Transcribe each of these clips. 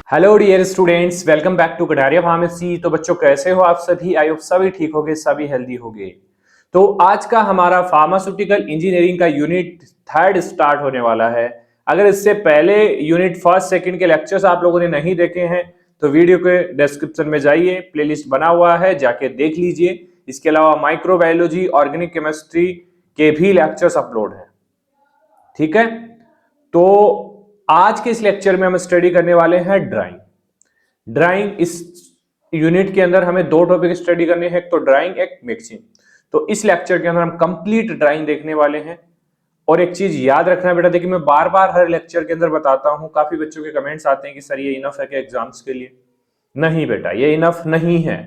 Hello dear students, welcome back to Kataria pharmacy. तो बच्चों कैसे हो आप सभी? आई होप सभी ठीक होगे, सभी हेल्दी होगे। तो आज का हमारा फार्मास्यूटिकल इंजीनियरिंग का यूनिट थर्ड स्टार्ट होने वाला है। अगर इससे पहले यूनिट फर्स्ट सेकंड के लेक्चर्स आप लोगों ने नहीं देखे हैं तो वीडियो के डिस्क्रिप्शन में जाइए, प्लेलिस्ट बना हुआ है, जाके देख लीजिए। इसके अलावा माइक्रोबायोलॉजी, ऑर्गेनिक केमिस्ट्री के भी लेक्चर्स अपलोड है। ठीक है, तो आज के इस लेक्चर में हम स्टडी करने वाले हैं ड्राइंग। इस यूनिट के अंदर हमें दो टॉपिक स्टडी करने हैं, एक तो ड्राइंग, एक मिक्सिंग। तो इस लेक्चर के अंदर हम कंप्लीट ड्राइंग देखने वाले हैं। और एक चीज याद रखना बेटा, देखिए मैं बार बार हर लेक्चर के अंदर बताता हूं, काफी बच्चों के कमेंट्स आते हैं कि सर ये इनफ है क्या एग्जाम्स के लिए? नहीं बेटा, ये इनफ नहीं है।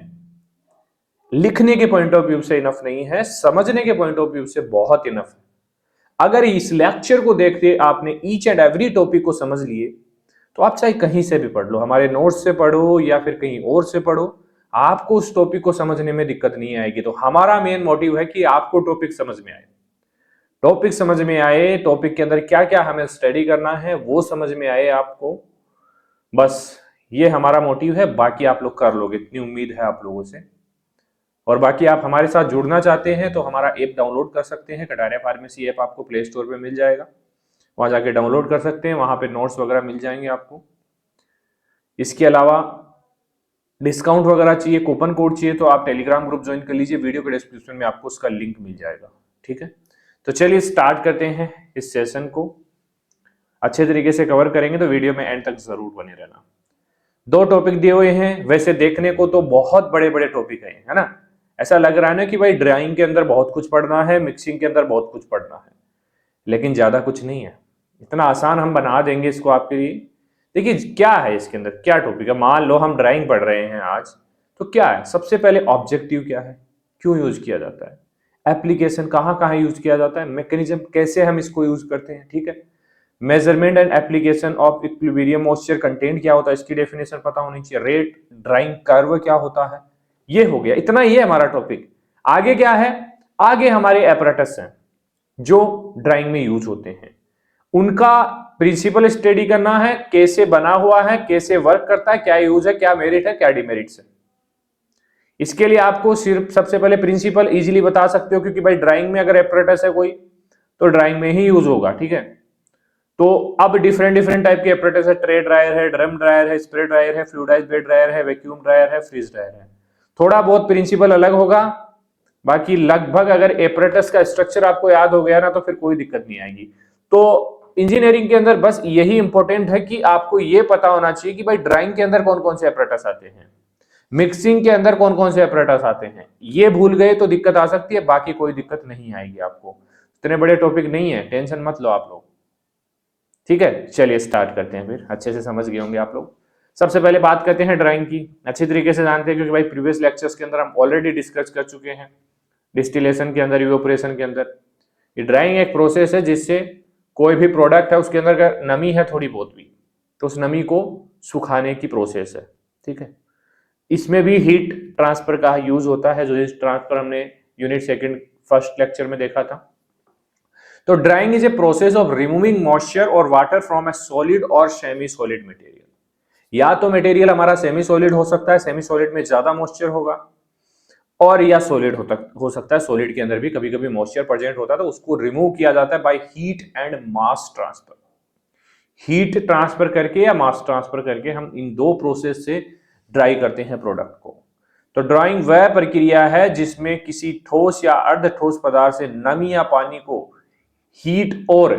लिखने के पॉइंट ऑफ व्यू से इनफ नहीं है, समझने के पॉइंट ऑफ व्यू से बहुत इनफ है। अगर इस लेक्चर को देखते आपने ईच एंड एवरी टॉपिक को समझ लिए तो आप चाहे कहीं से भी पढ़ लो, हमारे नोट्स से पढ़ो या फिर कहीं और से पढ़ो, आपको उस टॉपिक को समझने में दिक्कत नहीं आएगी। तो हमारा मेन मोटिव है कि आपको टॉपिक समझ में आए, टॉपिक समझ में आए, टॉपिक के अंदर क्या क्या हमें स्टडी करना है वो समझ में आए आपको। बस ये हमारा मोटिव है, बाकी आप लोग कर लोगे, इतनी उम्मीद है आप लोगों से। और बाकी आप हमारे साथ जुड़ना चाहते हैं तो हमारा ऐप डाउनलोड कर सकते हैं। कटारिया फार्मेसी ऐप आपको प्ले स्टोर पे मिल जाएगा, वहां जाके डाउनलोड कर सकते हैं, वहां पे नोट्स वगैरह मिल जाएंगे आपको। इसके अलावा डिस्काउंट वगैरह चाहिए, कूपन कोड चाहिए तो आप टेलीग्राम ग्रुप ज्वाइन कर लीजिए, वीडियो के डिस्क्रिप्शन में आपको उसका लिंक मिल जाएगा। ठीक है, तो चलिए स्टार्ट करते हैं इस सेशन को। अच्छे तरीके से कवर करेंगे तो वीडियो में एंड तक जरूर बने रहना। दो टॉपिक दिए हुए हैं, वैसे देखने को तो बहुत बड़े बड़े टॉपिक है ना। ऐसा लग रहा है ना कि भाई ड्राइंग के अंदर बहुत कुछ पढ़ना है, मिक्सिंग के अंदर बहुत कुछ पढ़ना है, लेकिन ज्यादा कुछ नहीं है। इतना आसान हम बना देंगे इसको आपके लिए। देखिए क्या है इसके अंदर, क्या टॉपिक है। मान लो हम ड्राइंग पढ़ रहे हैं आज, तो क्या है सबसे पहले ऑब्जेक्टिव क्या है, क्यों यूज किया जाता है, एप्लीकेशन कहाँ कहाँ यूज किया जाता है, मैकेनिज्म कैसे हम इसको यूज करते हैं। ठीक है, measurement and application of equilibrium moisture content क्या होता है, इसकी डेफिनेशन पता होनी चाहिए। रेट ड्राइंग कर्व क्या होता है, ये हो गया, इतना ही है हमारा टॉपिक। आगे क्या है, आगे हमारे एपरेटस हैं जो ड्राइंग में यूज होते हैं, उनका प्रिंसिपल स्टडी करना है, कैसे बना हुआ है, कैसे वर्क करता है, क्या यूज है, क्या मेरिट है, क्या डिमेरिट्स है। इसके लिए आपको सिर्फ सबसे पहले प्रिंसिपल इजीली बता सकते हो, क्योंकि भाई ड्राइंग में अगर एपरेटस है कोई तो ड्राइंग में ही यूज होगा। ठीक है, तो अब डिफरेंट डिफरेंट टाइप के एपरेटस है, ट्रे ड्रायर है, ड्रम ड्रायर है, स्प्रे ड्रायर है, फ्लूइडाइज्ड बेड ड्रायर है, वैक्यूम ड्रायर है, फ्रीज ड्रायर है। थोड़ा बहुत प्रिंसिपल अलग होगा, बाकी लगभग अगर एपरेटस का स्ट्रक्चर आपको याद हो गया ना तो फिर कोई दिक्कत नहीं आएगी। तो इंजीनियरिंग के अंदर बस यही इंपॉर्टेंट है कि आपको ये पता होना चाहिए कि भाई ड्राइंग के अंदर कौन कौन से एपरेटस आते हैं, मिक्सिंग के अंदर कौन कौन से एपरेटस आते हैं। ये भूल गए तो दिक्कत आ सकती है, बाकी कोई दिक्कत नहीं आएगी आपको। इतने बड़े टॉपिक नहीं है, टेंशन मत लो आप लोग। ठीक है, चलिए स्टार्ट करते हैं, फिर अच्छे से समझ गए होंगे आप लोग। सबसे पहले बात करते हैं ड्राइंग की। अच्छी तरीके से जानते हैं क्योंकि भाई प्रीवियस लेक्चर्स के अंदर हम ऑलरेडी डिस्कस कर चुके हैं, डिस्टिलेशन के अंदर, इवेपोरेशन के अंदर। ये ड्राइंग एक प्रोसेस है जिससे कोई भी प्रोडक्ट है उसके अंदर अगर नमी है थोड़ी बहुत भी, तो उस नमी को सुखाने की प्रोसेस है। ठीक है, इसमें भी हीट ट्रांसफर का यूज होता है, जो हीट ट्रांसफर हमने यूनिट सेकंड फर्स्ट लेक्चर में देखा था। तो drawing is a process of removing moisture और वाटर फ्रॉम ए सॉलिड और सेमी सॉलिड मटेरियल। या तो मटेरियल हमारा सेमी सॉलिड हो सकता है, सेमी सॉलिड में ज्यादा मॉइस्चर होगा, और या सॉलिड हो सकता है, सॉलिड के अंदर भी कभी कभी मॉइस्चर प्रेजेंट होता है, तो उसको रिमूव किया जाता है by heat and mass transfer. Heat transfer करके या मास ट्रांसफर करके हम इन दो प्रोसेस से ड्राई करते हैं प्रोडक्ट को। तो ड्राइंग वह प्रक्रिया है जिसमें किसी ठोस या अर्ध ठोस पदार्थ से नमी या पानी को हीट और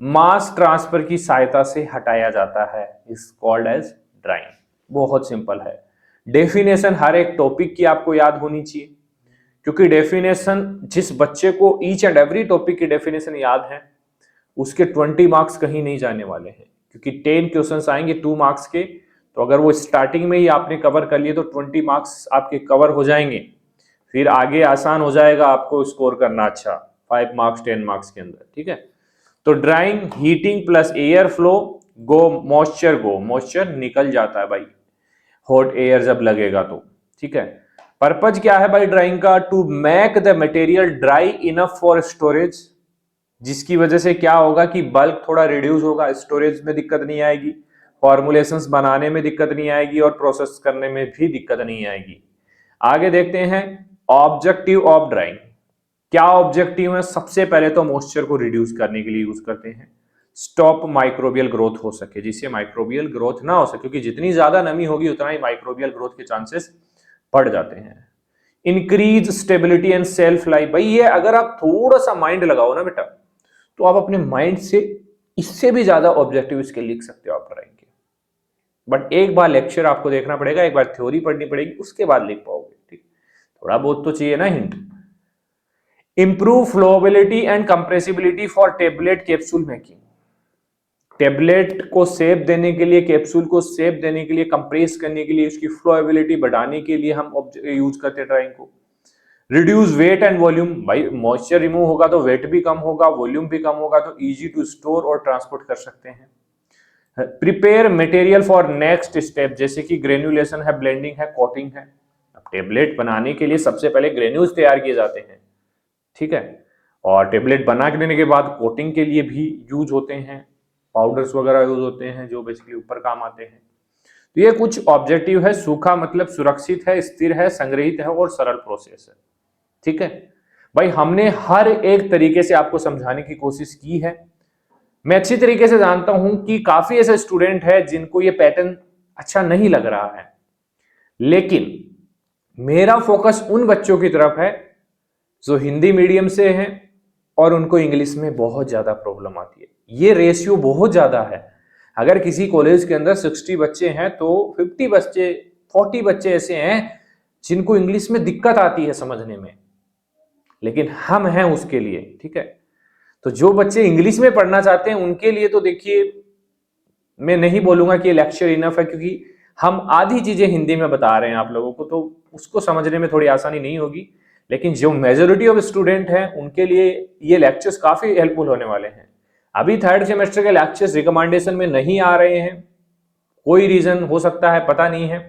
मास ट्रांसफर की सहायता से हटाया जाता है, इज कॉल्ड एज ड्राइंग। बहुत सिंपल है। डेफिनेशन हर एक टॉपिक की आपको याद होनी चाहिए, क्योंकि डेफिनेशन जिस बच्चे को ईच एंड एवरी टॉपिक की डेफिनेशन याद है उसके 20 मार्क्स कहीं नहीं जाने वाले हैं, क्योंकि 10 क्वेश्चंस आएंगे 2 मार्क्स के। तो अगर वो स्टार्टिंग में ही आपने कवर कर लिए तो 20 मार्क्स आपके कवर हो जाएंगे, फिर आगे आसान हो जाएगा आपको स्कोर करना अच्छा 5 मार्क्स 10 मार्क्स के अंदर। ठीक है, तो drawing heating plus air flow गो मॉइस्चर निकल जाता है भाई, हॉट एयर जब लगेगा तो। ठीक है, पर्पज क्या है भाई ड्राइंग का, to make the material dry enough for storage, जिसकी वजह से क्या होगा कि बल्क थोड़ा रिड्यूस होगा, स्टोरेज में दिक्कत नहीं आएगी, फॉर्मुलेशंस बनाने में दिक्कत नहीं आएगी और प्रोसेस करने में भी दिक्कत नहीं आएगी। आगे देखते हैं ऑब्जेक्टिव ऑफ ड्राइंग। क्या ऑब्जेक्टिव है? सबसे पहले तो मॉइस्चर को रिड्यूस करने के लिए यूज करते हैं, स्टॉप माइक्रोबियल ग्रोथ हो सके, जिससे माइक्रोबियल ग्रोथ ना हो सके, क्योंकि जितनी ज्यादा नमी होगी उतना ही माइक्रोबियल ग्रोथ के चांसेस बढ़ जाते हैं। Increase stability and self life. भाई ये अगर आप थोड़ा सा माइंड लगाओ ना बेटा, तो आप अपने माइंड से इससे भी ज्यादा ऑब्जेक्टिव इसके लिख सकते हो आप ड्राइंग के। बट एक बार लेक्चर आपको देखना पड़ेगा, एक बार थ्योरी पढ़नी पड़ेगी, उसके बाद लिख पाओगे। ठीक, थोड़ा बहुत तो चाहिए ना hint. Improve flowability and compressibility for tablet capsule making. Tablet को शेप देने के लिए, कैप्सूल को शेप देने के लिए, कंप्रेस करने के लिए, उसकी फ्लोएबिलिटी बढ़ाने के लिए हम यूज करते हैं ड्राइंग को। Reduce weight and volume. भाई मॉइस्चर रिमूव होगा तो वेट भी कम होगा, वॉल्यूम भी कम होगा, तो इजी टू स्टोर और ट्रांसपोर्ट कर सकते हैं। Prepare material for next step, जैसे कि ग्रेन्युलेशन है, ब्लेंडिंग है, कोटिंग है। अब टेबलेट बनाने के लिए सबसे पहले ग्रेन्यूल्स तैयार किए जाते हैं, ठीक है, और टेबलेट बना देने के बाद कोटिंग के लिए भी यूज होते हैं, पाउडर्स वगैरह यूज होते हैं जो बेसिकली ऊपर काम आते हैं। तो ये कुछ ऑब्जेक्टिव है। सूखा मतलब सुरक्षित है, स्थिर है, संग्रहित है और सरल प्रोसेस है। ठीक है भाई, हमने हर एक तरीके से आपको समझाने की कोशिश की है। मैं अच्छी तरीके से जानता हूं कि काफी ऐसे स्टूडेंट है जिनको ये पैटर्न अच्छा नहीं लग रहा है, लेकिन मेरा फोकस उन बच्चों की तरफ है जो हिंदी मीडियम से हैं और उनको इंग्लिश में बहुत ज्यादा प्रॉब्लम आती है। ये रेशियो बहुत ज्यादा है। अगर किसी कॉलेज के अंदर 60 बच्चे हैं तो 50 बच्चे 40 बच्चे ऐसे हैं जिनको इंग्लिश में दिक्कत आती है समझने में, लेकिन हम हैं उसके लिए। ठीक है, तो जो बच्चे इंग्लिश में पढ़ना चाहते हैं उनके लिए तो देखिए, मैं नहीं बोलूंगा कि ये लेक्चर इनफ है, क्योंकि हम आधी चीजें हिंदी में बता रहे हैं आप लोगों को, तो उसको समझने में थोड़ी आसानी नहीं होगी। लेकिन जो मेजोरिटी ऑफ स्टूडेंट हैं उनके लिए ये लेक्चर्स काफी हेल्पफुल होने वाले हैं। अभी थर्ड सेमेस्टर के लेक्चर्स रिकमेंडेशन में नहीं आ रहे हैं, कोई रीजन हो सकता है, पता नहीं है।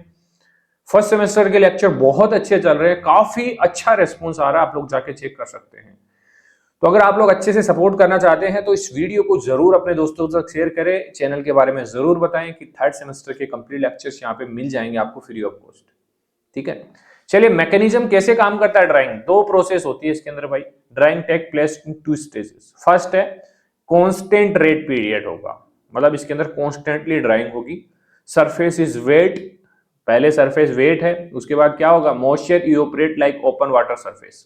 फर्स्ट सेमेस्टर के लेक्चर बहुत अच्छे चल रहे हैं, काफी अच्छा रेस्पॉन्स आ रहा है, आप लोग जाके चेक कर सकते हैं। तो अगर आप लोग अच्छे से सपोर्ट करना चाहते हैं तो इस वीडियो को जरूर अपने दोस्तों तक शेयर करें, चैनल के बारे में जरूर बताएं कि थर्ड सेमेस्टर के कंप्लीट लेक्चर्स यहाँ पे मिल जाएंगे आपको फ्री ऑफ कॉस्ट। ठीक है, चलिए मैकेनिज्म कैसे काम करता है ड्राइंग। दो प्रोसेस होती है इसके अंदर भाई। Drying take place in 2 stages. First है कांस्टेंट रेट पीरियड होगा, मतलब इसके अंदर कॉन्स्टेंटली ड्राइंग होगी। सरफेस इज वेट, पहले सरफेस वेट है, उसके बाद क्या होगा, moisture evaporate like open water surface.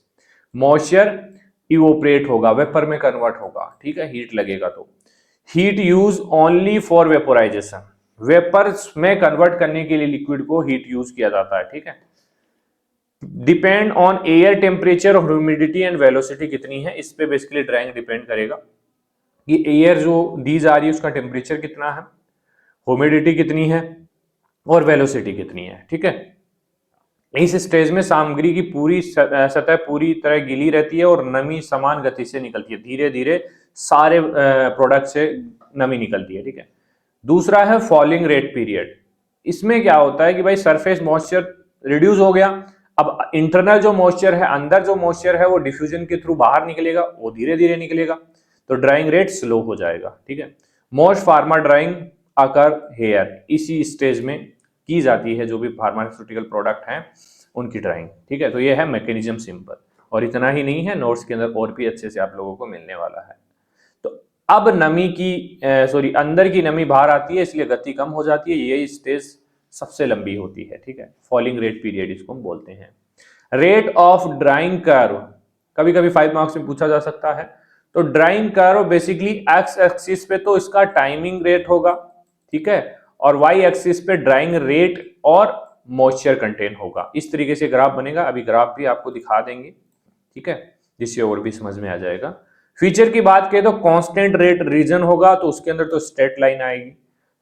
Moisture evaporate होगा, वेपर में कन्वर्ट होगा। ठीक है, हीट लगेगा तो heat use only for vaporisation. Vapours में कन्वर्ट करने के लिए लिक्विड को हीट यूज किया जाता है। ठीक है, डिपेंड ऑन एयर टेम्परेचर और ह्यूमिडिटी एंड वेलोसिटी कितनी है, इस पे बेसिकली ड्राइंग डिपेंड करेगा कि एयर जो दी जा रही है उसका टेम्परेचर कितना है, ह्यूमिडिटी कितनी है और वेलोसिटी कितनी है। ठीक है, इस स्टेज में सामग्री की पूरी सतह पूरी तरह गीली रहती है और नमी समान गति से निकलती है, धीरे धीरे सारे प्रोडक्ट से नमी निकलती है। ठीक है, दूसरा है फॉलिंग रेट पीरियड। इसमें क्या होता है कि भाई सरफेस मॉइस्चर रिड्यूस हो गया, अब इंटरनल जो मॉइस्चर है, अंदर जो मॉइस्चर है वो डिफ्यूजन के थ्रू बाहर निकलेगा, वो धीरे धीरे निकलेगा, तो ड्राइंग रेट स्लो हो जाएगा। ठीक है, मोस्ट फार्मा ड्राइंग आकर हेयर, इसी स्टेज में की जाती है जो भी फार्मास्यूटिकल प्रोडक्ट हैं उनकी ड्राइंग। ठीक है, तो ये है मैकेनिज्म सिंपल, और इतना ही नहीं है, नोट्स के अंदर और भी अच्छे से आप लोगों को मिलने वाला है। तो अब नमी की अंदर की नमी बाहर आती है, इसलिए गति कम हो जाती है, ये स्टेज सबसे लंबी होती है। ठीक है, फॉलिंग रेट पीरियड इसको हम बोलते हैं। रेट ऑफ ड्राइंग कर्व कभी कभी 5 मार्क्स में पूछा जा सकता है। तो drawing curve basically x axis पे तो इसका टाइमिंग रेट होगा, ठीक है, और वाई एक्सिस पे ड्राइंग रेट और मॉइस्चर कंटेंट होगा। इस तरीके से ग्राफ बनेगा, अभी ग्राफ भी आपको दिखा देंगे। ठीक है, जिससे और भी समझ में आ जाएगा। फीचर की बात करें तो कांस्टेंट रेट रीजन होगा तो उसके अंदर तो स्ट्रेट लाइन आएगी।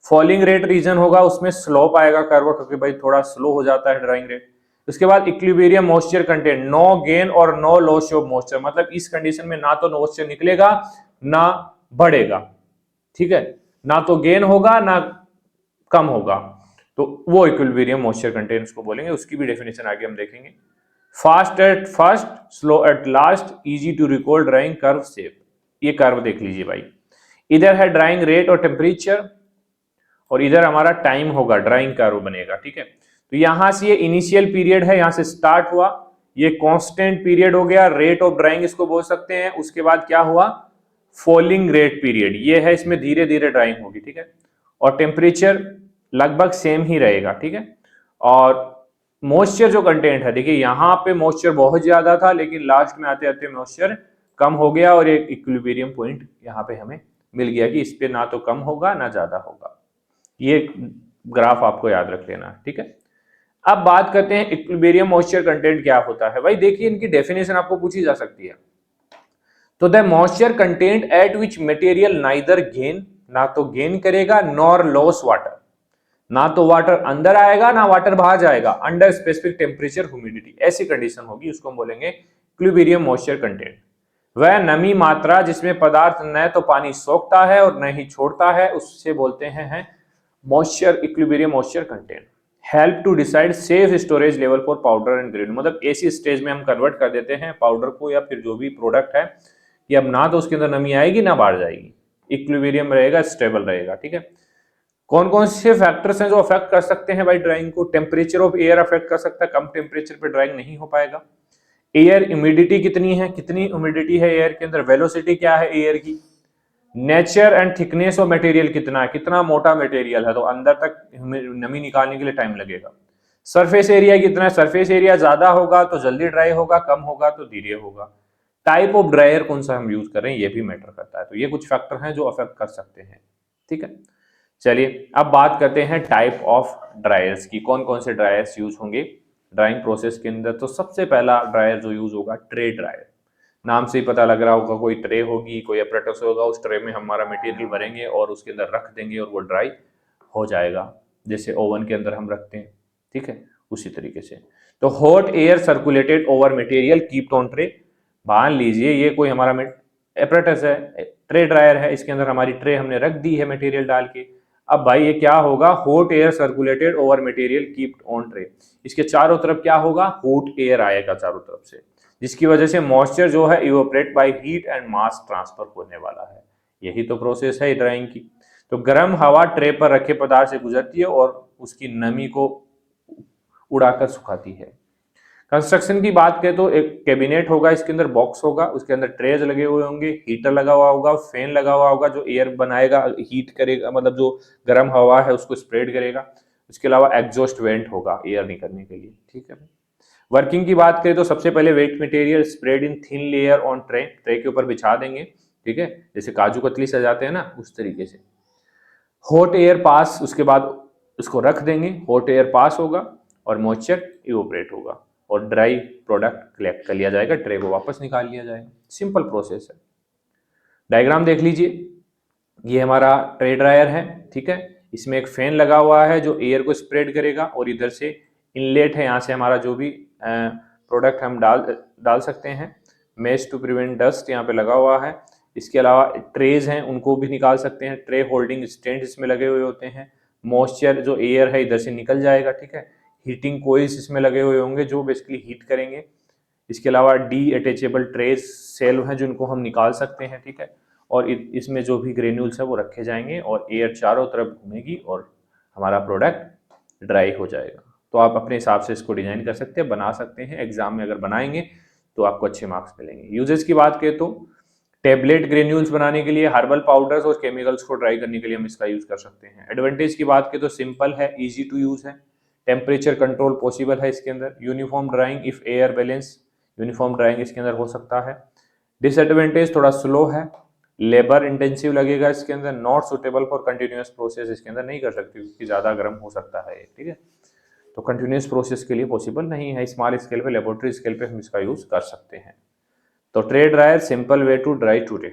फॉलिंग रेट रीजन होगा उसमें स्लोप आएगा कर्व, क्योंकि भाई थोड़ा स्लो हो जाता है ड्राइंग रेट। उसके बाद equilibrium moisture content, no gain और नो लॉस ऑफ मॉइस्चर, मतलब इस कंडीशन में ना तो मॉइस्चर निकलेगा ना बढ़ेगा। ठीक है, ना तो गेन होगा ना कम होगा, तो वो इक्विलिब्रियम मॉइस्चर कंटेंट उसको बोलेंगे, उसकी भी डेफिनेशन आगे हम देखेंगे। Fast at first, slow at last, easy to recall drying curve shape. ये कर्व देख लीजिए भाई, इधर है ड्राइंग रेट और टेम्परेचर और इधर हमारा टाइम होगा, ड्राइंग कर्व बनेगा, ठीक है। तो यहां से ये इनिशियल पीरियड है, यहां से स्टार्ट हुआ, ये कांस्टेंट पीरियड हो गया, रेट ऑफ ड्राइंग इसको बोल सकते हैं। उसके बाद क्या हुआ, फॉलिंग रेट पीरियड, ये है, इसमें धीरे धीरे ड्राइंग होगी, ठीक है। और टेम्परेचर लगभग सेम ही रहेगा, ठीक है। और मॉइस्चर जो कंटेंट है, देखिए यहाँ पे मॉइस्चर बहुत ज्यादा था, लेकिन लास्ट में आते आते मॉइस्चर कम हो गया और एक इक्विलिब्रियम पॉइंट यहाँ पे हमें मिल गया कि इस पे ना तो कम होगा ना ज्यादा होगा। ये ग्राफ आपको याद रख लेना है, ठीक है। अब बात करते हैं इक्विलिब्रियम मॉइस्चर कंटेंट क्या होता है। भाई देखिए, इनकी डेफिनेशन आपको पूछी जा सकती है। तो the moisture content eight which material neither gain, ना तो गेन करेगा नॉर लॉस वाटर, ना तो वाटर अंदर आएगा ना वाटर बाहर जाएगा, अंडर स्पेसिफिक टेम्परेचर ह्यूमिडिटी, ऐसी कंडीशन होगी, उसको हम बोलेंगे इक्विलिब्रियम मॉइस्चर कंटेंट। वह नमी मात्रा जिसमें पदार्थ न तो पानी सोखता है और न ही छोड़ता है, उससे बोलते हैं moisture, equilibrium moisture content. Help to decide safe storage level for powder and granule, मतलब ऐसी स्टेज में हम कन्वर्ट कर देते हैं पाउडर को या फिर जो भी प्रोडक्ट है कि अब ना तो उसके अंदर नमी आएगी ना बाहर जाएगी, इक्विलिब्रियम रहेगा, स्टेबल रहेगा, ठीक है। कौन कौन से फैक्टर्स हैं जो अफेक्ट कर सकते हैं भाई ड्राइंग को, टेम्परेचर ऑफ एयर अफेक्ट कर सकता है, कम टेम्परेचर पे ड्राइंग नहीं हो पाएगा। एयर ह्यूमिडिटी कितनी है, कितनी ह्यूमिडिटी है एयर के अंदर, वेलोसिटी क्या है एयर की, nature and thickness of material कितना है, कितना मोटा मटेरियल है तो अंदर तक नमी निकालने के लिए टाइम लगेगा। सरफेस एरिया कितना है, सरफेस एरिया ज्यादा होगा तो जल्दी ड्राई होगा, कम होगा तो धीरे होगा। टाइप ऑफ ड्रायर कौन सा हम यूज कर रहे हैं ये भी मैटर करता है। तो ये कुछ फैक्टर हैं जो अफेक्ट कर सकते हैं, ठीक है। चलिए अब बात करते हैं टाइप ऑफ ड्रायर्स की, कौन कौन से ड्रायर्स यूज होंगे ड्राइंग प्रोसेस के अंदर। तो सबसे पहला ड्रायर जो यूज होगा, ट्रे ड्रायर। नाम से ही पता लग रहा होगा, कोई ट्रे होगी, कोई अपरेटस होगा, उस ट्रे में हमारा मटेरियल भरेंगे और उसके अंदर रख देंगे और वो ड्राई हो जाएगा, जैसे ओवन के अंदर हम रखते हैं, ठीक है, उसी तरीके से। तो hot air circulated over material keeped on tray. मान लीजिए ये कोई हमारा अपरेटस है, ट्रे ड्रायर है, इसके अंदर हमारी ट्रे हमने रख दी है मटेरियल डाल के। अब भाई ये क्या होगा, hot air circulated over material keeped on tray, इसके चारों तरफ क्या होगा, हॉट एयर आएगा चारों तरफ से, जिसकी वजह से मॉइस्चर जो है evaporate by heat and mass transfer होने वाला है। यही तो प्रोसेस है ड्राइंग की। तो गर्म हवा ट्रे पर रखे पदार्थ से गुजरती है और उसकी नमी को उड़ाकर सुखाती है। कंस्ट्रक्शन की बात करें तो एक कैबिनेट होगा, इसके अंदर बॉक्स होगा, उसके अंदर ट्रेज लगे हुए होंगे, हीटर लगा हुआ होगा, फैन लगा हुआ होगा जो एयर बनाएगा, हीट करेगा, मतलब जो गर्म हवा है उसको स्प्रेड करेगा। उसके अलावा एग्जॉस्ट वेंट होगा एयर निकलने के लिए, ठीक है। वर्किंग की बात करें तो सबसे पहले wait material spread in thin layer on tray, tray के ऊपर बिछा देंगे, ठीक है, जैसे काजू कतली सजाते हैं ना उस तरीके से। हॉट एयर पास, उसके बाद उसको रख देंगे, हॉट एयर पास होगा और मॉइस्चर इवोपरेट होगा और ड्राई प्रोडक्ट कलेक्ट कर लिया जाएगा, ट्रे को वापस निकाल लिया जाएगा। सिंपल प्रोसेस है। डायग्राम देख लीजिए, ये हमारा ट्रे ड्रायर है, ठीक है, इसमें एक फैन लगा हुआ है जो एयर को स्प्रेड करेगा और इधर से इनलेट है, यहाँ से हमारा जो भी प्रोडक्ट हम डाल सकते हैं। मेश टू प्रिवेंट डस्ट यहाँ पे लगा हुआ है। इसके अलावा ट्रेज हैं उनको भी निकाल सकते हैं, ट्रे होल्डिंग स्टैंड इसमें लगे हुए होते हैं। मॉइस्चर जो एयर है इधर से निकल जाएगा, ठीक है। हीटिंग कोइल्स इसमें लगे हुए होंगे जो बेसिकली हीट करेंगे। इसके अलावा डी अटैचेबल ट्रेज सेल हैं जिनको हम निकाल सकते हैं, ठीक है। और इसमें जो भी ग्रेन्यूल्स है वो रखे जाएंगे और एयर चारों तरफ घूमेगी और हमारा प्रोडक्ट ड्राई हो जाएगा। तो आप अपने हिसाब से इसको डिजाइन कर सकते हैं, बना सकते हैं। एग्जाम में अगर बनाएंगे तो आपको अच्छे मार्क्स मिलेंगे। यूजेस की बात करें तो टेबलेट ग्रेन्यूल्स बनाने के लिए, हर्बल पाउडर्स और केमिकल्स को ड्राई करने के लिए हम इसका यूज कर सकते हैं। एडवांटेज की बात करें तो सिंपल है, इजी टू यूज है, टेम्परेचर कंट्रोल पॉसिबल है इसके अंदर, uniform drawing if air balance, uniform drawing इसके अंदर हो सकता है। डिसएडवांटेज थोड़ा स्लो है, लेबर इंटेंसिव लगेगा इसके अंदर, not suitable for continuous process, इसके अंदर नहीं कर सकते क्योंकि ज्यादा गर्म हो सकता है, ठीक है। तो कंटिन्यूअस प्रोसेस के लिए पॉसिबल नहीं है, स्मॉल स्केल पे, लेबोरेटरी स्केल पे हम इसका यूज कर सकते हैं। तो tray dryer simple way to dry to tray.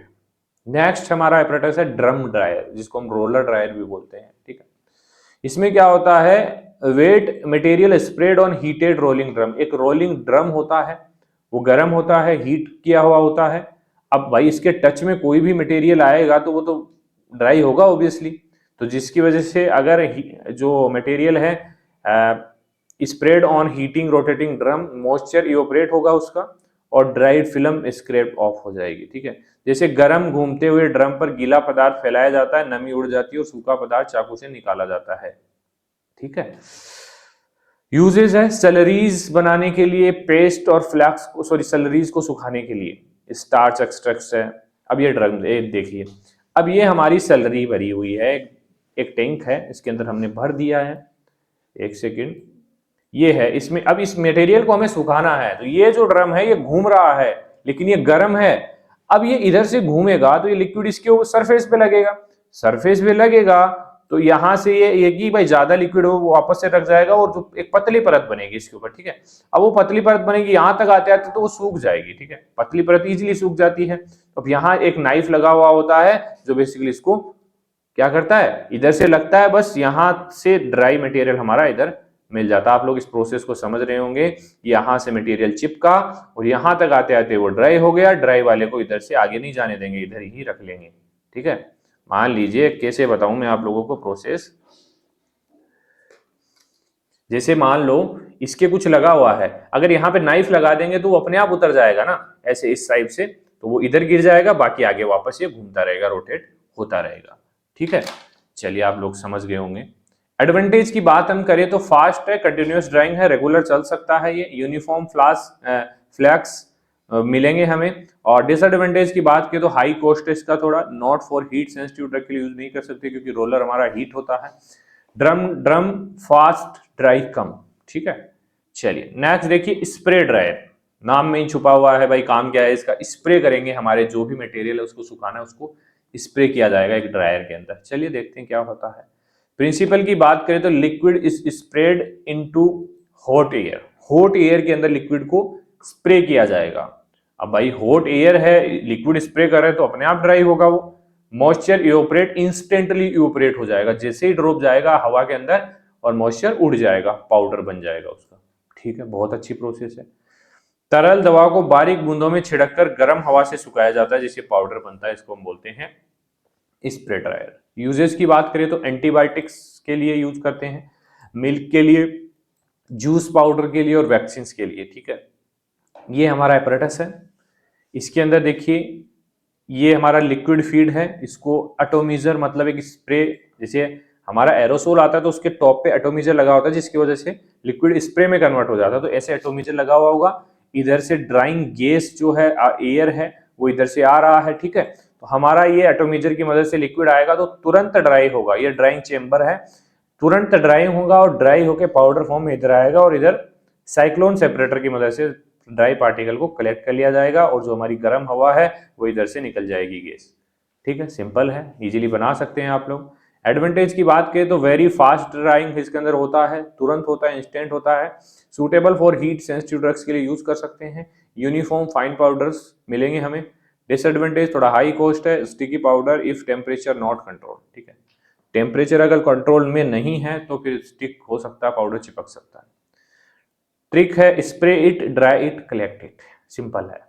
Next हमारा अपरेटस है ड्रम ड्रायर, जिसको हम रोलर ड्रायर भी बोलते हैं, ठीक है। इसमें क्या होता है, wait material spread on heated rolling drum, एक रोलिंग ड्रम होता है, वो गर्म होता है, हीट किया हुआ होता है। अब भाई इसके टच में कोई भी मटेरियल आएगा तो वो तो ड्राई होगा ऑब्वियसली। तो जिसकी वजह से अगर जो मटेरियल है spread on heating rotating drum, moisture evaporate होगा उसका और ड्राइड फिल्म स्क्रैप ऑफ हो जाएगी। ठीक है, जैसे गर्म घूमते हुए ड्रम पर गीला पदार्थ फैलाया जाता है, नमी उड़ जाती है और सूखा पदार्थ चाकू से निकाला जाता है। ठीक है, यूजेज है सेलरीज बनाने के लिए, पेस्ट और फ्लैक्स को सेलरीज को सुखाने के लिए, स्टार्च एक्सट्रैक्ट्स है। अब ये ड्रम देखिए, अब ये हमारी सेलरी भरी हुई है, एक टैंक है, इसके अंदर हमने भर दिया है। एक सेकेंड, ये है, इसमें अब इस मटेरियल को हमें सुखाना है। तो ये जो ड्रम है ये घूम रहा है लेकिन ये गर्म है। अब ये इधर से घूमेगा तो ये लिक्विड इसके सरफेस पे लगेगा, सरफेस पे लगेगा तो यहां से ये कि भाई ज्यादा लिक्विड हो वो वापस से रख जाएगा और जो एक पतली परत बनेगी इसके ऊपर। ठीक है, अब वो पतली परत बनेगी, यहां तक आते आते तो वो सूख जाएगी। ठीक है, पतली परत इजीली सूख जाती है। अब यहाँ एक नाइफ लगा हुआ होता है जो बेसिकली इसको क्या करता है, इधर से लगता है, बस यहां से ड्राई मटेरियल हमारा इधर मिल जाता है। आप लोग इस प्रोसेस को समझ रहे होंगे, यहां से मटेरियल चिपका और यहां तक आते आते वो ड्राई हो गया। ड्राई वाले को इधर से आगे नहीं जाने देंगे, इधर ही रख लेंगे। ठीक है, मान लीजिए, कैसे बताऊं मैं आप लोगों को प्रोसेस, जैसे मान लो इसके कुछ लगा हुआ है, अगर यहाँ पे नाइफ लगा देंगे तो वो अपने आप उतर जाएगा ना, ऐसे इस साइड से, तो वो इधर गिर जाएगा, बाकी आगे वापस ये घूमता रहेगा, रोटेट होता रहेगा। ठीक है, चलिए आप लोग समझ गए होंगे। एडवांटेज की बात हम करें तो फास्ट है, कंटिन्यूअस ड्राइंग है, रेगुलर चल सकता है, ये यूनिफॉर्म फ्लैक्स मिलेंगे हमें। और डिसएडवांटेज की बात करें तो हाई कॉस्ट है इसका थोड़ा, not for heat sensitive drug के लिए यूज नहीं कर सकते क्योंकि रोलर हमारा हीट होता है। ड्रम फास्ट, ड्राई कम। ठीक है, चलिए नेक्स्ट देखिए, स्प्रे ड्रायर, नाम में ही छुपा हुआ है भाई, काम क्या है इसका, स्प्रे करेंगे हमारे जो भी मटेरियल है उसको सुखाना है, उसको स्प्रे किया जाएगा एक ड्रायर के अंदर। चलिए देखते हैं क्या होता है। प्रिंसिपल की बात करें तो liquid is spread into hot air, hot air के अंदर लिक्विड को स्प्रे किया जाएगा। अब भाई हॉट एयर है, लिक्विड स्प्रे कर रहे हैं तो अपने आप ड्राई होगा वो। मॉइस्चर इवोपरेट, इंस्टेंटली इवोपरेट हो जाएगा, जैसे ही ड्रॉप जाएगा हवा के अंदर और मॉइस्चर उड़ जाएगा, पाउडर बन जाएगा उसका। ठीक है, बहुत अच्छी प्रोसेस है। तरल दवा को बारीक बूंदों में छिड़ककर गर्म हवा से सुखाया जाता है, जिससे पाउडर बनता है, इसको हम बोलते हैं स्प्रे ड्रायर। यूजेस की बात करें तो एंटीबायोटिक्स के लिए यूज करते हैं, मिल्क के लिए, जूस पाउडर के लिए और वैक्सीन के लिए। ठीक है, ये हमारा एपरेटस है, इसके अंदर देखिए ये हमारा लिक्विड फीड है, इसको एटोमीजर मतलब एक स्प्रे, जैसे हमारा एरोसोल आता है तो उसके टॉप पे एटोमीजर लगा होता है जिसकी वजह से लिक्विड स्प्रे में कन्वर्ट हो जाता है, तो ऐसे एटोमीजर लगा हुआ होगा। इधर से ड्राइंग गैस जो है, एयर है, वो इधर से आ रहा है। ठीक है, तो हमारा ये एटोमीजर की मदद से लिक्विड आएगा तो तुरंत ड्राई होगा, ये ड्राइंग चेम्बर है, तुरंत ड्राई होगा और ड्राई होकर पाउडर फॉर्म में इधर आएगा और इधर साइक्लोन सेपरेटर की मदद से ड्राई पार्टिकल को कलेक्ट कर लिया जाएगा और जो हमारी गर्म हवा है वो इधर से निकल जाएगी गैस। ठीक है, सिंपल है, इजीली बना सकते हैं आप लोग। एडवांटेज की बात करें तो वेरी फास्ट ड्राइंग इसके अंदर होता है, तुरंत होता है, इंस्टेंट होता है, suitable for heat sensitive drugs के लिए यूज कर सकते हैं, यूनिफॉर्म फाइन पाउडर्स मिलेंगे हमें। डिसएडवांटेज थोड़ा हाई कॉस्ट है, sticky powder if temperature not control. ठीक है, टेम्परेचर अगर कंट्रोल में नहीं है तो फिर स्टिक हो सकता है, पाउडर चिपक सकता है। ट्रिक है spray it, dry it, collect it, simple है।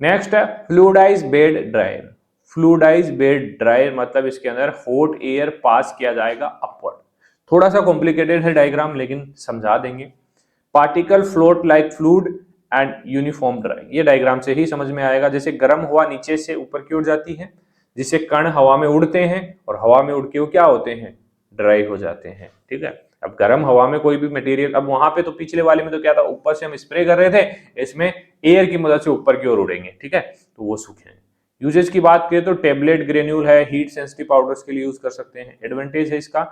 नेक्स्ट है फ्लूइडाइज बेड ड्रायर। फ्लूइडाइज बेड ड्रायर मतलब इसके अंदर हॉट एयर पास किया जाएगा अपवर्ड। थोड़ा सा कॉम्प्लिकेटेड है डायग्राम लेकिन समझा देंगे। Particle float like fluid and uniform drawing, ये डायग्राम से ही समझ में आएगा। जैसे गर्म हवा नीचे से ऊपर की ओर जाती है, जिससे कण हवा में उड़ते हैं और हवा में उड़ के वो क्या होते हैं, ड्राई हो जाते हैं। ठीक है, अब गर्म हवा में कोई भी मटेरियल, अब वहां पे तो पिछले वाले में तो क्या था, ऊपर से हम स्प्रे कर रहे थे, इसमें एयर की मदद से ऊपर की ओर उड़ेंगे। ठीक है, तो वो सूखे। यूजेज की बात करें तो टेबलेट ग्रेन्यूल है, हीट सेंसिटिव पाउडर्स के लिए यूज कर सकते हैं। एडवांटेज है इसका,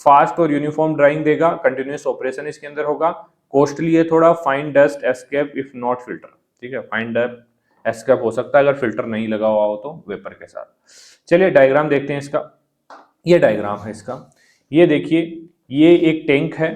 फास्ट और यूनिफॉर्म ड्राइंग देगा, कंटिन्यूअस ऑपरेशन इसके अंदर होगा, कॉस्टली है थोड़ा, fine dust escape if not filter. ठीक है, फाइन डस्ट एस्केप हो सकता है अगर फिल्टर नहीं लगा हुआ हो तो वेपर के साथ। चलिए डायग्राम देखते हैं इसका, ये डायग्राम है इसका, ये देखिए ये एक टैंक है,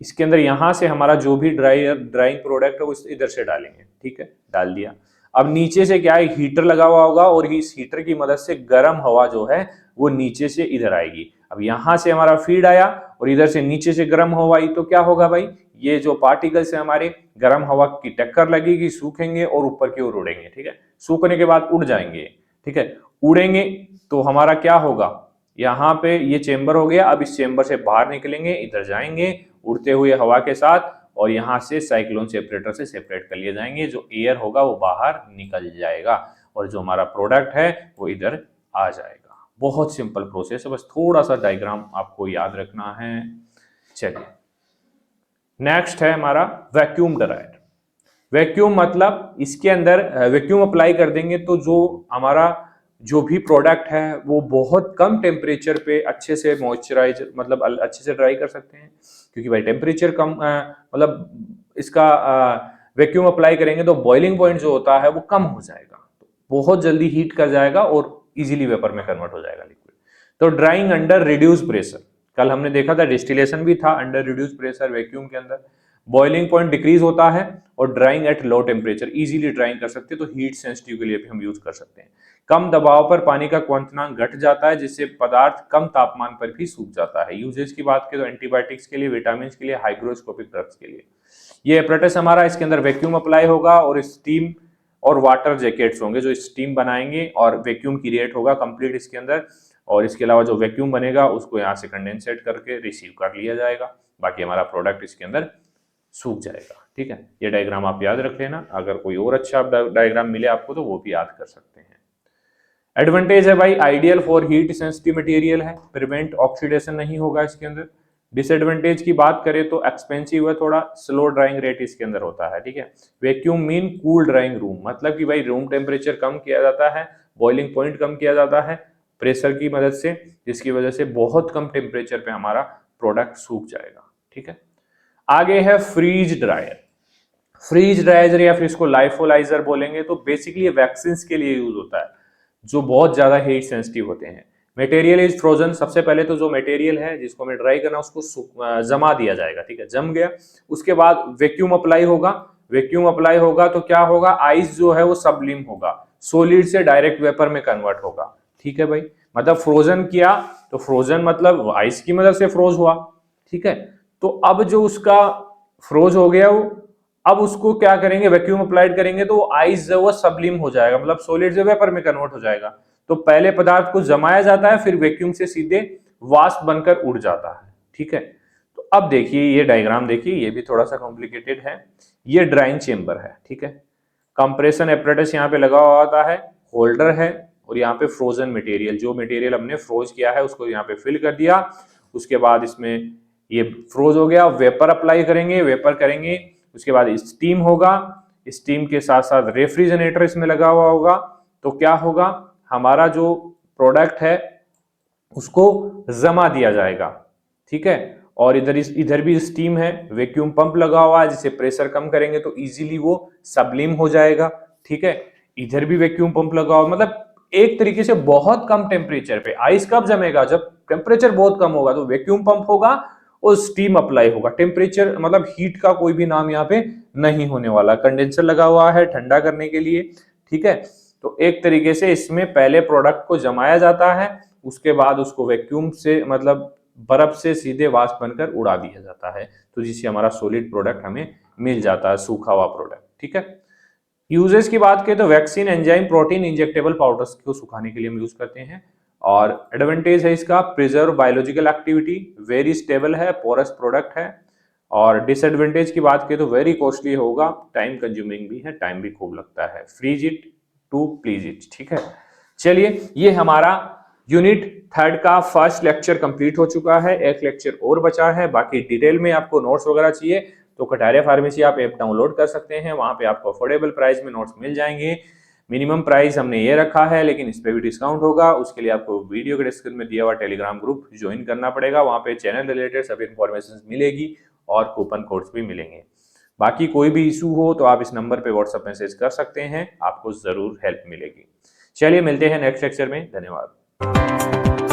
इसके अंदर यहां से हमारा जो भी ड्राइंग प्रोडक्ट है वो इधर से डालेंगे। ठीक है, डाल दिया। अब नीचे से क्या है, हीटर लगा हुआ होगा और इस हीटर की मदद से गर्म हवा जो है वो नीचे से इधर आएगी। अब यहां से हमारा फीड आया और इधर से नीचे से गर्म हवा आई तो क्या होगा भाई, ये जो पार्टिकल्स है हमारे गर्म हवा की टक्कर लगेगी, सूखेंगे और ऊपर की ओर उड़ेंगे। ठीक है, सूखने के बाद उड़ जाएंगे। ठीक है, उड़ेंगे तो हमारा क्या होगा, यहाँ पे ये चेंबर हो गया, अब इस चेंबर से बाहर निकलेंगे, इधर जाएंगे उड़ते हुए हवा के साथ और यहाँ से साइक्लोन सेपरेटर से सेपरेट कर लिए जाएंगे। जो एयर होगा वो बाहर निकल जाएगा और जो हमारा प्रोडक्ट है वो इधर आ जाएगा। बहुत सिंपल प्रोसेस है, बस थोड़ा सा डायग्राम आपको याद रखना है। चलिए नेक्स्ट है हमारा वैक्यूम ड्रायर। वैक्यूम मतलब इसके अंदर वैक्यूम अप्लाई कर देंगे तो जो हमारा जो भी प्रोडक्ट है वो बहुत कम टेम्परेचर पे अच्छे से मॉइस्चराइज मतलब अच्छे से ड्राई कर सकते हैं, क्योंकि भाई टेम्परेचर कम मतलब इसका वैक्यूम अप्लाई करेंगे तो बॉइलिंग पॉइंट जो होता है वो कम हो जाएगा, तो बहुत जल्दी हीट कर जाएगा और इजीली वेपर में कन्वर्ट हो जाएगा लिक्विड। तो ड्राइंग अंडर रिड्यूस प्रेशर, कल हमने देखा था डिस्टिलेशन भी था अंडर रिड्यूस प्रेशर वैक्यूम के अंदर। बॉइलिंग पॉइंट डिक्रीज होता है और drawing at low temperature, easily drawing कर सकते हैं, तो हीट सेंसिटिव के लिए भी हम यूज कर सकते हैं। कम दबाव पर पानी का क्वथनांक घट जाता है जिससे पदार्थ कम तापमान पर भी सूख जाता है। यूजेज की बात करें तो एंटीबायोटिक्स के लिए, विटामिन के लिए, हाइग्रोस्कोपिक ड्रग्स के लिए। ये एपरेटस हमारा, इसके अंदर वैक्यूम अप्लाई होगा और स्टीम और वाटर जैकेट्स होंगे जो स्टीम बनाएंगे और वैक्यूम क्रिएट होगा कंप्लीट इसके अंदर, और इसके अलावा जो वैक्यूम बनेगा उसको यहाँ से कंडेंसेट करके रिसीव कर लिया जाएगा, बाकी हमारा प्रोडक्ट इसके अंदर सूख जाएगा। ठीक है, ये डायग्राम आप याद रख लेना, अगर कोई और अच्छा डायग्राम मिले आपको तो वो भी याद कर सकते हैं। एडवांटेज है भाई ideal for heat sensitive material है, प्रिवेंट ऑक्सीडेशन नहीं होगा इसके अंदर। डिसएडवांटेज की बात करें तो एक्सपेंसिव है थोड़ा, स्लो ड्राइंग रेट इसके अंदर होता है। ठीक है, vacuum mean cool drawing room, मतलब कि भाई रूम टेम्परेचर कम किया जाता है, बॉइलिंग पॉइंट कम किया जाता है प्रेशर की मदद से, जिसकी वजह से बहुत कम टेम्परेचर पे हमारा प्रोडक्ट सूख जाएगा। ठीक है, आगे है फ्रीज ड्रायर। फ्रीज ड्रायर या फिर इसको लाइफोलाइजर बोलेंगे, तो बेसिकली वैक्सीन के लिए यूज होता है जो बहुत ज्यादा हीट सेंसिटिव होते हैं। मटेरियल इज फ्रोजन, सबसे पहले तो जो मटेरियल है जिसको हमें ड्राई करना उसको जमा दिया जाएगा। ठीक है, जम गया, उसके बाद वैक्यूम अप्लाई होगा। वैक्यूम अप्लाई होगा तो क्या होगा, आइस जो है वो सबलिम होगा, सॉलिड से डायरेक्ट वेपर में कन्वर्ट होगा। ठीक है भाई, मतलब फ्रोजन किया तो फ्रोजन मतलब आइस की मदद से फ्रोज हुआ। ठीक है, तो अब जो उसका फ्रोज हो गया वो, अब उसको क्या करेंगे, वैक्यूम अप्लाइड करेंगे तो वो आइस जो वो सबलिम हो जाएगा, मतलब सॉलिड से वेपर में कन्वर्ट हो जाएगा। तो पहले पदार्थ को जमाया जाता है, फिर वैक्यूम से सीधे वाष्प बनकर उड़ जाता है। ठीक है, तो अब देखिए ये डायग्राम देखिए, ये भी थोड़ा सा कॉम्प्लिकेटेड है। ये ड्राइंग चेंबर है। ठीक है, कंप्रेशन एपरेटस यहाँ पे लगा हुआ होता है, होल्डर है, और यहाँ पे फ्रोजन मटेरियल, जो मटेरियल हमने फ्रोज किया है उसको यहाँ पे फिल कर दिया। उसके बाद इसमें ये फ्रोज हो गया, वेपर अप्लाई करेंगे, वेपर करेंगे, उसके बाद स्टीम होगा, स्टीम के साथ साथ रेफ्रिजरेटर इसमें लगा हुआ होगा। तो क्या होगा, हमारा जो प्रोडक्ट है उसको जमा दिया जाएगा। ठीक है, और इधर भी स्टीम है, वैक्यूम पंप लगा हुआ है, जिसे प्रेशर कम करेंगे तो इजीली वो सबलिम हो जाएगा। ठीक है, इधर भी वैक्यूम पंप लगा हुआ, मतलब एक तरीके से बहुत कम टेम्परेचर पे आइस कब जमेगा, जब टेम्परेचर बहुत कम होगा, तो वैक्यूम पंप होगा और स्टीम अप्लाई होगा। टेम्परेचर मतलब हीट का कोई भी नाम यहाँ पे नहीं होने वाला। कंडेंसर लगा हुआ है ठंडा करने के लिए। ठीक है, तो एक तरीके से इसमें पहले प्रोडक्ट को जमाया जाता है, उसके बाद उसको वैक्यूम से मतलब बर्फ से सीधे वाष्प बनकर उड़ा दिया जाता है, तो जिससे हमारा सॉलिड प्रोडक्ट हमें मिल जाता है, सूखा हुआ प्रोडक्ट। ठीक है, यूजेस की बात करें तो vaccine, enzyme, protein, injectable powders को सुखाने के लिए हम यूज करते हैं। और एडवांटेज है इसका, preserve biological activity, very stable है, पोरस प्रोडक्ट है। और डिसएडवांटेज की बात करें तो वेरी कॉस्टली होगा, टाइम कंज्यूमिंग भी है, टाइम भी खूब लगता है। Freeze it to please it. ठीक है, चलिए ये हमारा यूनिट 3 का फर्स्ट लेक्चर कंप्लीट हो चुका है, एक लेक्चर और बचा है। बाकी डिटेल में आपको नोट्स वगैरह चाहिए तो कटारिया फार्मेसी आप ऐप डाउनलोड कर सकते हैं, वहां पे आपको अफोर्डेबल प्राइस में नोट्स मिल जाएंगे। मिनिमम प्राइस हमने ये रखा है, लेकिन इस पे भी डिस्काउंट होगा। उसके लिए आपको वीडियो के डिस्क्रिप्शन में दिया हुआ टेलीग्राम ग्रुप ज्वाइन करना पड़ेगा, वहां पे चैनल रिलेटेड सभी इंफॉर्मेशन मिलेगी और कूपन कोड्स भी मिलेंगे। बाकी कोई भी इशू हो तो आप इस नंबर पे व्हाट्सएप मैसेज कर सकते हैं, आपको जरूर हेल्प मिलेगी। चलिए मिलते हैं नेक्स्ट लेक्चर में, धन्यवाद।